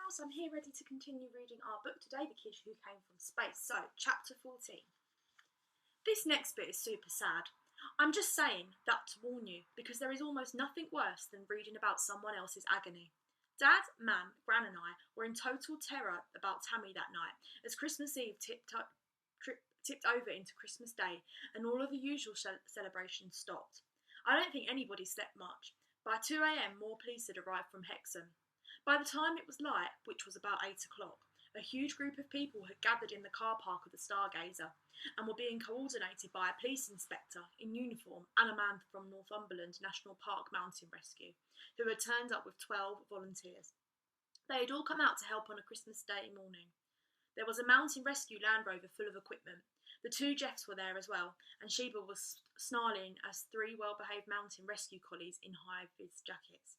house. I'm here ready to continue reading our book today, The Kid Who Came from Space. So, chapter 14. This next bit is super sad. I'm just saying that to warn you, because there is almost nothing worse than reading about someone else's agony. Dad, Mam, Gran and I were in total terror about Tammy that night, as Christmas Eve tipped over into Christmas Day, and all of the usual celebrations stopped. I don't think anybody slept much. By 2 a.m, more police had arrived from Hexham. By the time it was light, which was about 8 o'clock, a huge group of people had gathered in the car park of the Stargazer and were being coordinated by a police inspector in uniform and a man from Northumberland National Park Mountain Rescue, who had turned up with 12 volunteers. They had all come out to help on a Christmas Day morning. There was a Mountain Rescue Land Rover full of equipment. The two Jeffs were there as well, and Sheba was snarling as 3 well-behaved mountain rescue collies in high-vis jackets.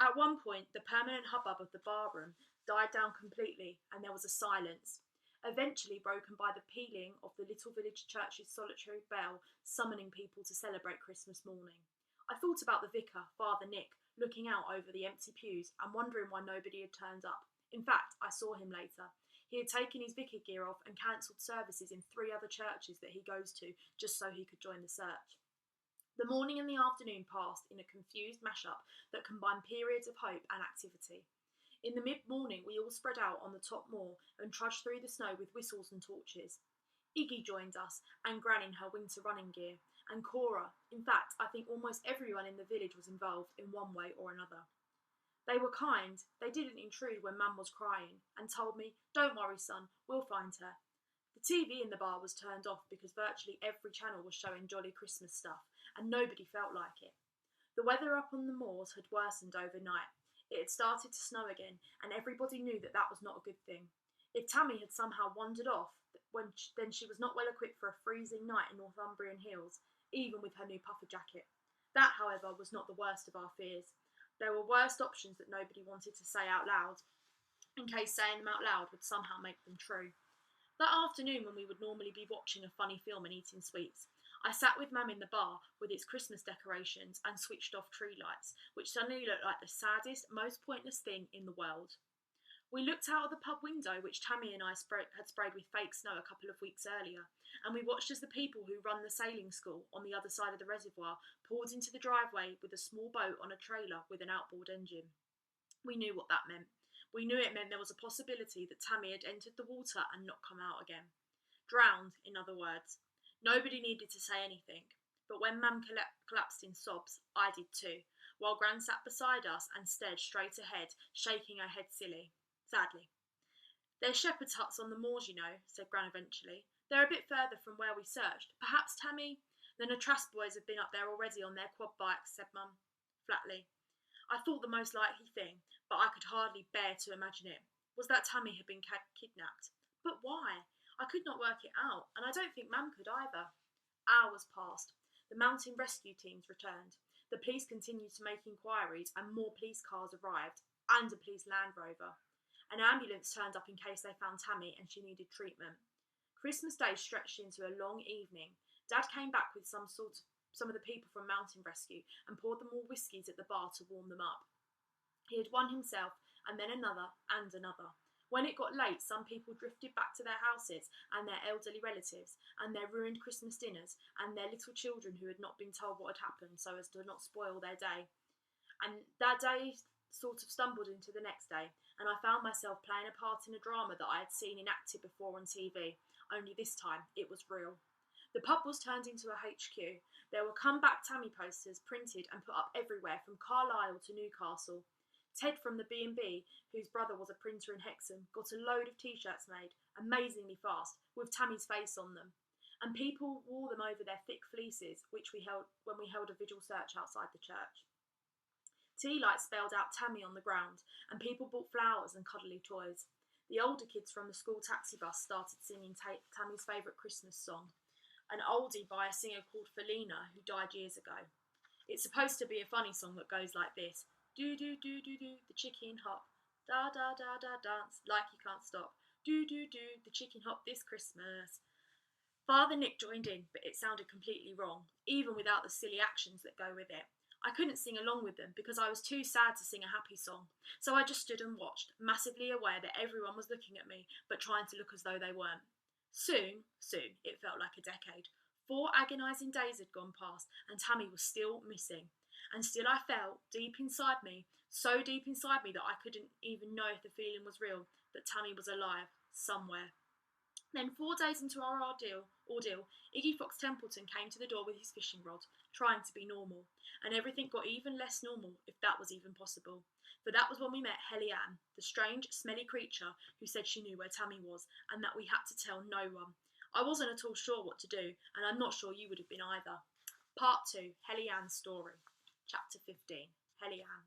At one point, the permanent hubbub of the bar room died down completely, and there was a silence, eventually broken by the pealing of the little village church's solitary bell, summoning people to celebrate Christmas morning. I thought about the vicar, Father Nick, looking out over the empty pews and wondering why nobody had turned up. In fact, I saw him later. He had taken his vicar gear off and cancelled services in 3 other churches that he goes to just so he could join the search. The morning and the afternoon passed in a confused mash-up that combined periods of hope and activity. In the mid-morning, we all spread out on the top moor and trudged through the snow with whistles and torches. Iggy joined us, and Gran in her winter running gear, and Cora. In fact, I think almost everyone in the village was involved in one way or another. They were kind. They didn't intrude when Mum was crying, and told me, "Don't worry, son, we'll find her." The TV in the bar was turned off because virtually every channel was showing jolly Christmas stuff, and nobody felt like it. The weather up on the moors had worsened overnight. It had started to snow again, and everybody knew that that was not a good thing. If Tammy had somehow wandered off, then she was not well equipped for a freezing night in Northumbrian hills, even with her new puffer jacket. That, however, was not the worst of our fears. There were worse options that nobody wanted to say out loud, in case saying them out loud would somehow make them true. That afternoon, when we would normally be watching a funny film and eating sweets, I sat with Mum in the bar with its Christmas decorations and switched off tree lights, which suddenly looked like the saddest, most pointless thing in the world. We looked out of the pub window, which Tammy and I had sprayed with fake snow a couple of weeks earlier, and we watched as the people who run the sailing school on the other side of the reservoir pulled into the driveway with a small boat on a trailer with an outboard engine. We knew what that meant. We knew it meant there was a possibility that Tammy had entered the water and not come out again. Drowned, in other words. Nobody needed to say anything, but when Mum collapsed in sobs, I did too, while Gran sat beside us and stared straight ahead, shaking her head sadly. "There's shepherd's huts on the moors, you know," said Gran eventually. "They're a bit further from where we searched. Perhaps Tammy—" "Then the Trask boys have been up there already on their quad bikes," said Mum, flatly. I thought the most likely thing, but I could hardly bear to imagine it, was that Tammy had been kidnapped. But why? I could not work it out, and I don't think Mum could either. Hours passed. The mountain rescue teams returned. The police continued to make inquiries, and more police cars arrived, and a police Land Rover. An ambulance turned up in case they found Tammy and she needed treatment. Christmas Day stretched into a long evening. Dad came back with some of the people from Mountain Rescue and poured them all whiskies at the bar to warm them up. He had one himself, and then another, and another. When it got late, some people drifted back to their houses and their elderly relatives, and their ruined Christmas dinners, and their little children who had not been told what had happened so as to not spoil their day. And that day sort of stumbled into the next day, and I found myself playing a part in a drama that I had seen enacted before on TV, only this time it was real. The pub was turned into a HQ. There were Come Back Tammy posters printed and put up everywhere from Carlisle to Newcastle. Ted from the B&B, whose brother was a printer in Hexham, got a load of t-shirts made, amazingly fast, with Tammy's face on them. And people wore them over their thick fleeces, which we held when we held a vigil search outside the church. Tea lights spelled out Tammy on the ground, and people bought flowers and cuddly toys. The older kids from the school taxi bus started singing Tammy's favourite Christmas song, an oldie by a singer called Felina, who died years ago. It's supposed to be a funny song that goes like this: do do do do do, the chicken hop, da da da da dance like you can't stop, do do do, the chicken hop this Christmas. Father Nick joined in, but it sounded completely wrong, even without the silly actions that go with it. I couldn't sing along with them because I was too sad to sing a happy song, so I just stood and watched, massively aware that everyone was looking at me but trying to look as though they weren't. Soon, it felt like a decade. 4 agonising days had gone past and Tammy was still missing. And still I felt, deep inside me, so deep inside me that I couldn't even know if the feeling was real, that Tammy was alive, somewhere. Then 4 days into our ordeal, Iggy Fox Templeton came to the door with his fishing rod, trying to be normal, and everything got even less normal, if that was even possible. For that was when we met Helly Ann, the strange, smelly creature who said she knew where Tammy was, and that we had to tell no one. I wasn't at all sure what to do, and I'm not sure you would have been either. Part 2, Helly Ann's story. Chapter 15, Helly Ann.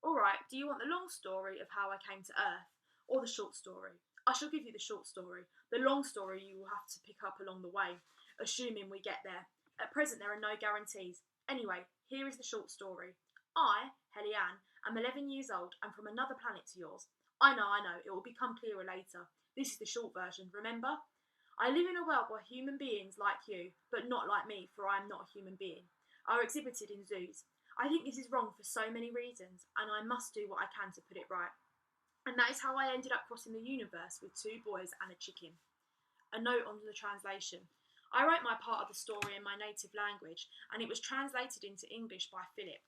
Alright, do you want the long story of how I came to Earth, or the short story? I shall give you the short story. The long story you will have to pick up along the way, assuming we get there. At present there are no guarantees. Anyway, here is the short story. I, Helly Ann, am 11 years old and from another planet to yours. I know, it will become clearer later. This is the short version, remember? I live in a world where human beings like you, but not like me, for I am not a human being, are exhibited in zoos. I think this is wrong for so many reasons, and I must do what I can to put it right. And that is how I ended up crossing the universe with 2 boys and a chicken. A note on the translation. I wrote my part of the story in my native language, and it was translated into English by Philip.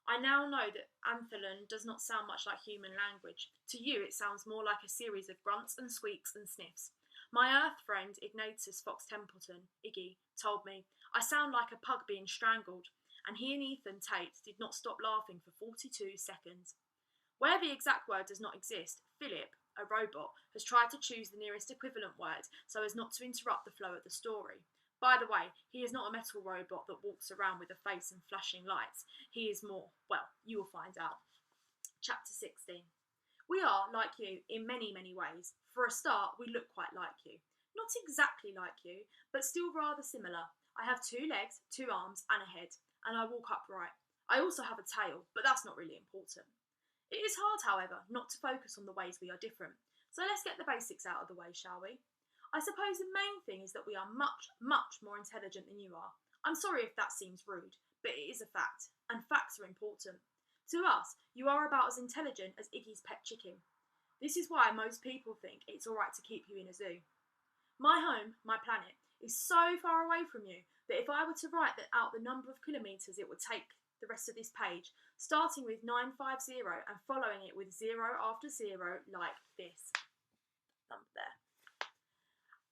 I now know that Antholon does not sound much like human language. To you it sounds more like a series of grunts and squeaks and sniffs. My Earth friend Ignatius Fox Templeton, Iggy, told me, I sound like a pug being strangled, and he and Ethan Tate did not stop laughing for 42 seconds. Where the exact word does not exist, Philip, a robot, has tried to choose the nearest equivalent word so as not to interrupt the flow of the story. By the way, he is not a metal robot that walks around with a face and flashing lights. He is more, well, you will find out. Chapter 16. We are, like you, in many, many ways. For a start, we look quite like you. Not exactly like you, but still rather similar. I have 2 legs, 2 arms, and a head, and I walk upright. I also have a tail, but that's not really important. It is hard, however, not to focus on the ways we are different. So let's get the basics out of the way, shall we? I suppose the main thing is that we are much, much more intelligent than you are. I'm sorry if that seems rude, but it is a fact, and facts are important. To us, you are about as intelligent as Iggy's pet chicken. This is why most people think it's alright to keep you in a zoo. My home, my planet, is so far away from you that if I were to write out the number of kilometres it would take the rest of this page, starting with 950 and following it with 0 after 0 like this. Number there.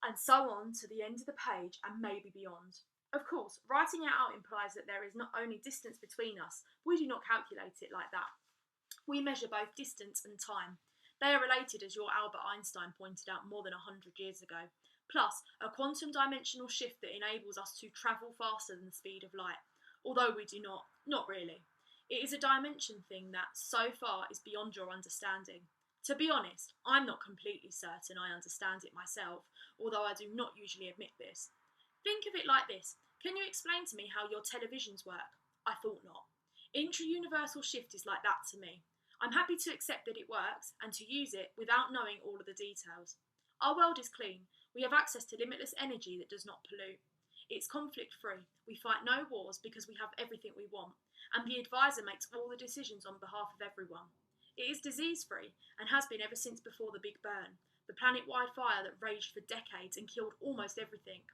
And so on to the end of the page and maybe beyond. Of course, writing it out implies that there is not only distance between us, but we do not calculate it like that. We measure both distance and time. They are related, as your Albert Einstein pointed out more than 100 years ago. Plus, a quantum dimensional shift that enables us to travel faster than the speed of light. Although we do not really. It is a dimension thing that, so far, is beyond your understanding. To be honest, I'm not completely certain I understand it myself, although I do not usually admit this. Think of it like this. Can you explain to me how your televisions work? I thought not. Intra-universal shift is like that to me. I'm happy to accept that it works, and to use it without knowing all of the details. Our world is clean. We have access to limitless energy that does not pollute. It's conflict-free. We fight no wars because we have everything we want, and the advisor makes all the decisions on behalf of everyone. It is disease-free, and has been ever since before the Big Burn, the planet-wide fire that raged for decades and killed almost everything.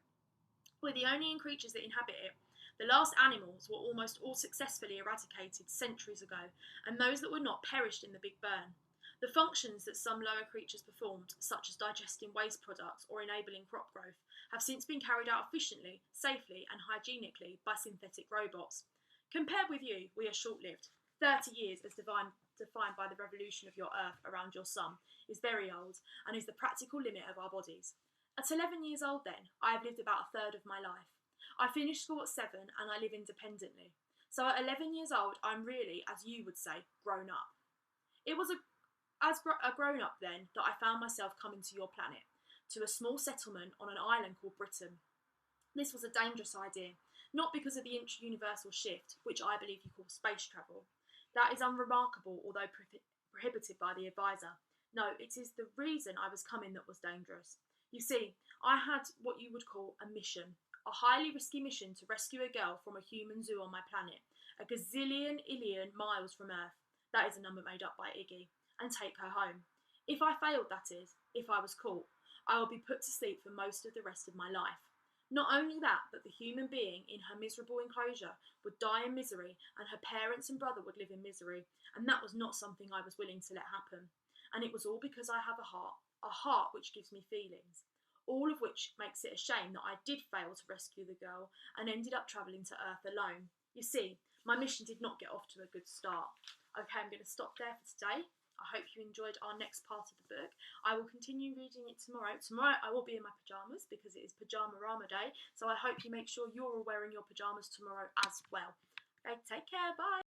We're the only creatures that inhabit it. The last animals were almost all successfully eradicated centuries ago, and those that were not perished in the Big Burn. The functions that some lower creatures performed, such as digesting waste products or enabling crop growth, have since been carried out efficiently, safely and hygienically by synthetic robots. Compared with you, we are short-lived. 30 years as defined by the revolution of your Earth around your sun is very old and is the practical limit of our bodies. At 11 years old then, I have lived about a third of my life. I finished school at 7 and I live independently. So at 11 years old, I'm really, as you would say, grown up. It was as a grown-up then that I found myself coming to your planet, to a small settlement on an island called Britain. This was a dangerous idea, not because of the intra-universal shift, which I believe you call space travel. That is unremarkable, although prohibited by the advisor. No, it is the reason I was coming that was dangerous. You see, I had what you would call a mission, a highly risky mission to rescue a girl from a human zoo on my planet, a gazillion miles from Earth, that is a number made up by Iggy, and take her home. If I failed, that is, if I was caught, I would be put to sleep for most of the rest of my life. Not only that, but the human being in her miserable enclosure would die in misery, and her parents and brother would live in misery, and that was not something I was willing to let happen. And it was all because I have a heart which gives me feelings. All of which makes it a shame that I did fail to rescue the girl and ended up travelling to Earth alone. You see, my mission did not get off to a good start. Okay, I'm going to stop there for today. I hope you enjoyed our next part of the book. I will continue reading it tomorrow. Tomorrow I will be in my pyjamas because it is Pyjama Rama Day. So I hope you make sure you're all wearing your pyjamas tomorrow as well. Okay, take care. Bye.